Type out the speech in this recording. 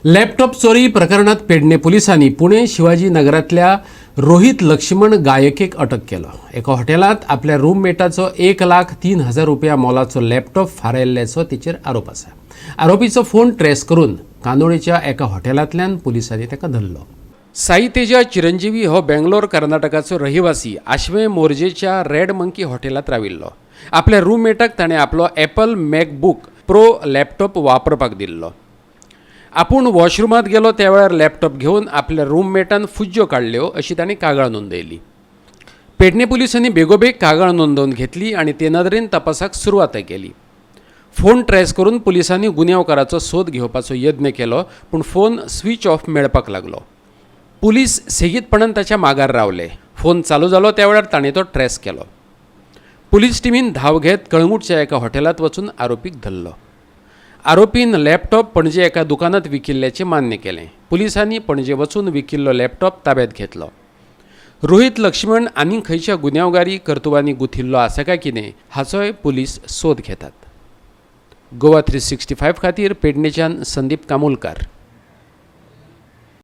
Laptop चोरी प्रकरणात पेडणे पोलिसांनी पुणे शिवाजी नगरातल्या रोहित लक्ष्मण गायकेक अटक केलो। एका हॉटेलात आपल्या रूममेटाचो 1,03,000 रुपया मोलाचो लॅपटॉप फारायल्ल्याचो तिचेर आरोप आसा। आरोपीचो फोन ट्रेस करून कांदोळेच्या एका हॉटेलांतल्यान पुलिसांनी ताका धरलो। साई तेजा चिरंजीवी हो बेंगलोर कर्नाटकाचो रहिवासी आश्वे मोर्जेच्या रेड मंकी हॉटेलात राविल्लो। आपल्या रूममेटाक ताणें आपलो ॲपल मॅकबुक प्रो लॅपटॉप वापरपाक दिल्लो। आपूण वॉशरूमात गेलो त्या वेळार लॅपटॉप घेवन आपल्या रूममेटान फुज्ज्यो काडल्यो अशी ताणें कागाळ नोंदयली। पेडणे पुलिसांनी बेगोबेग कागाळ नोंदवून घेतली आनी ते नदरेन तपासाक सुरवात केली। फोन ट्रेस करून पुलिसांनी गुन्यांवकाराचो सोद घेवपाचो यत्न केलो, पूण फोन स्विच ऑफ मेळपाक लागलो। पुलीस सेगीतपणान ताच्या मागार रावले। फोन चालू जालो त्या वेळार ताणें तो ट्रेस केलो। पुलीस टीमीन धाव घेत कळंगूटच्या एका हॉटेलात वचून आरोपीक धरलो। आरोपीन लॅपटॉप पणजे एका दुकानात विकिल्ल्याचें मान्य केलें। पुलिसांनी पणजे वचून विकिल्लो लॅपटॉप ताब्यात घेतलो। रोहित लक्ष्मण आनी खंयच्या गुन्यांवकारी कर्तुबांनी गुथिल्लो आसा काय कितें हाचोय पुलीस सोद घेतात। गोवा 365 खातीर पेडणेच्यान संदीप कामुलकार।